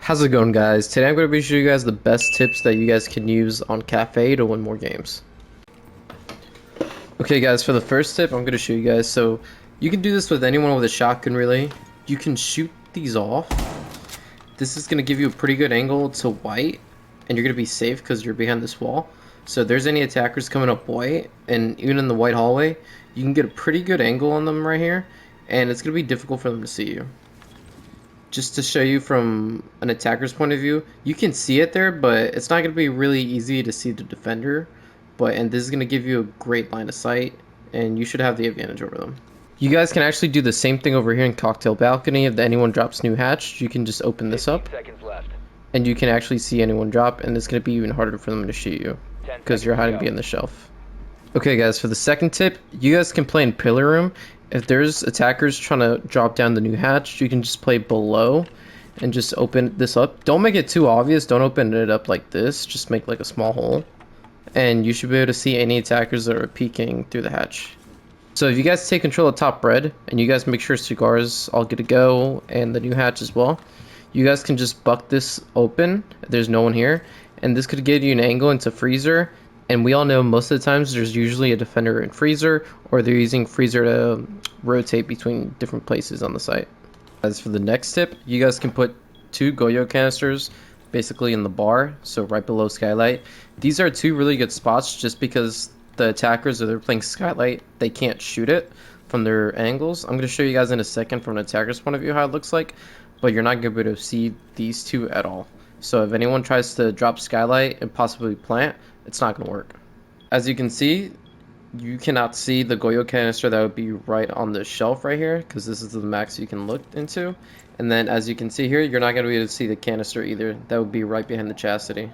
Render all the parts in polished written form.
How's it going, guys? Today I'm going to be showing you guys the best tips that you guys can use on Kafe to win more games. Okay guys, for the first tip I'm going to show you guys, so you can do this with anyone with a shotgun really. You can shoot these off. This is going to give you a pretty good angle to white, and you're going to be safe because you're behind this wall. So if there's any attackers coming up white, and even in the white hallway, you can get a pretty good angle on them right here, and it's going to be difficult for them to see you. Just to show you from an attacker's point of view, you can see it there, but it's not going to be really easy to see the defender. And this is going to give you a great line of sight, and you should have the advantage over them. You guys can actually do the same thing over here in Cocktail Balcony. If anyone drops new hatch, you can just open this up, and you can actually see anyone drop, and it's going to be even harder for them to shoot you because you're hiding behind the shelf. Okay guys, for the second tip, you guys can play in Pillar Room. If there's attackers trying to drop down the new hatch, you can just play below and just open this up. Don't make it too obvious, don't open it up like this, just make like a small hole. And you should be able to see any attackers that are peeking through the hatch. So if you guys take control of top red, and you guys make sure cigars all get to go, and the new hatch as well, you guys can just buck this open if there's no one here. And this could give you an angle into freezer. And we all know most of the times there's usually a defender in freezer, or they're using freezer to rotate between different places on the site. As for the next tip, you guys can put 2 Goyo canisters basically in the bar, so right below skylight. These are 2 really good spots just because the attackers, if they're playing skylight, they can't shoot it from their angles. I'm going to show you guys in a second from an attacker's point of view how it looks like, but you're not going to be able to see these 2 at all. So if anyone tries to drop skylight and possibly plant, it's not going to work. As you can see, you cannot see the Goyo canister that would be right on the shelf right here, because this is the max you can look into. And then as you can see here, you're not going to be able to see the canister either. That would be right behind the chastity.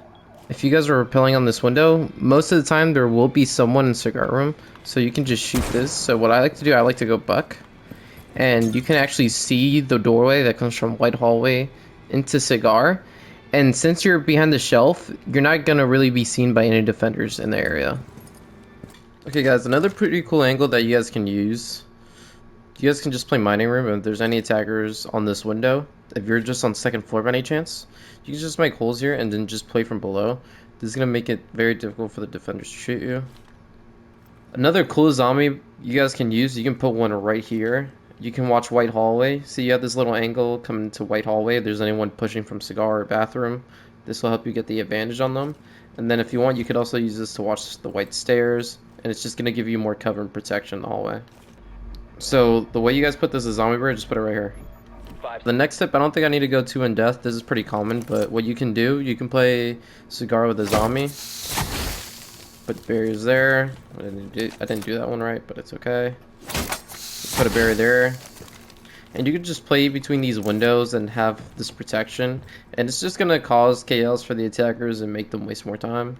If you guys are rappelling on this window, most of the time there will be someone in cigar room, so you can just shoot this. So what I like to do, I like to go buck, and you can actually see the doorway that comes from white hallway into cigar. And since you're behind the shelf, you're not going to really be seen by any defenders in the area. Okay guys, another pretty cool angle that you guys can use. You guys can just play mining room, and if there's any attackers on this window, if you're just on second floor by any chance, you can just make holes here and then just play from below. This is going to make it very difficult for the defenders to shoot you. Another cool zombie you guys can use, you can put one right here. You can watch white hallway. See, you have this little angle coming to white hallway. If there's anyone pushing from cigar or bathroom, this will help you get the advantage on them. And then if you want, you could also use this to watch the white stairs, and it's just going to give you more cover and protection in the hallway. So the way you guys put this as zombie bird, just put it right here. The next tip, I don't think I need to go too in depth. This is pretty common, but what you can do, you can play cigar with a zombie. Put barriers there. I didn't do that one right, but it's okay. Put a barrier there, and you can just play between these windows and have this protection, and it's just gonna cause KLs for the attackers and make them waste more time.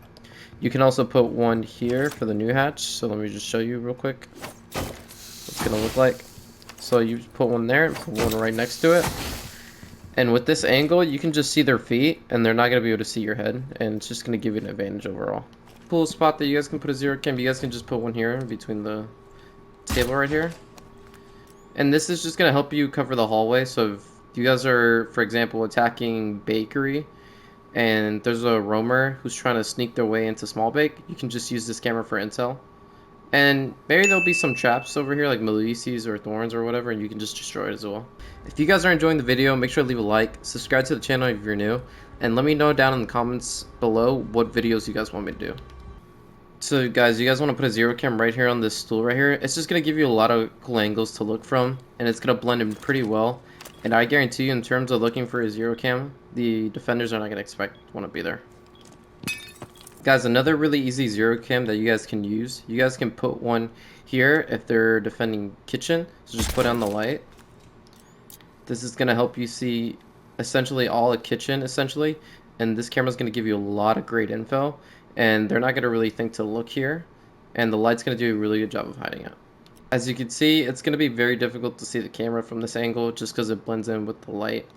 You can also put one here for the new hatch, so let me just show you real quick what it's gonna look like. So you put one there and put one right next to it, and with this angle you can just see their feet and they're not gonna be able to see your head, and it's just gonna give you an advantage overall. Cool spot that you guys can put a zero cam, you guys can just put one here between the table right here. And this is just going to help you cover the hallway. So if you guys are, for example, attacking bakery and there's a roamer who's trying to sneak their way into small bake, you can just use this camera for intel. And maybe there'll be some traps over here like Melisses or thorns or whatever, and you can just destroy it as well. If you guys are enjoying the video, make sure to leave a like, subscribe to the channel if you're new, and let me know down in the comments below what videos you guys want me to do. So guys, you guys want to put a zero cam right here on this stool right here. It's just going to give you a lot of cool angles to look from, and it's going to blend in pretty well. And I guarantee you, in terms of looking for a zero cam, the defenders are not going to want to be there. Guys, another really easy zero cam that you guys can use, you guys can put one here if they're defending kitchen. So just put on the light. This is going to help you see essentially all a kitchen essentially, and this camera is going to give you a lot of great info. And they're not going to really think to look here, and the light's going to do a really good job of hiding it. As you can see, it's going to be very difficult to see the camera from this angle just because it blends in with the light.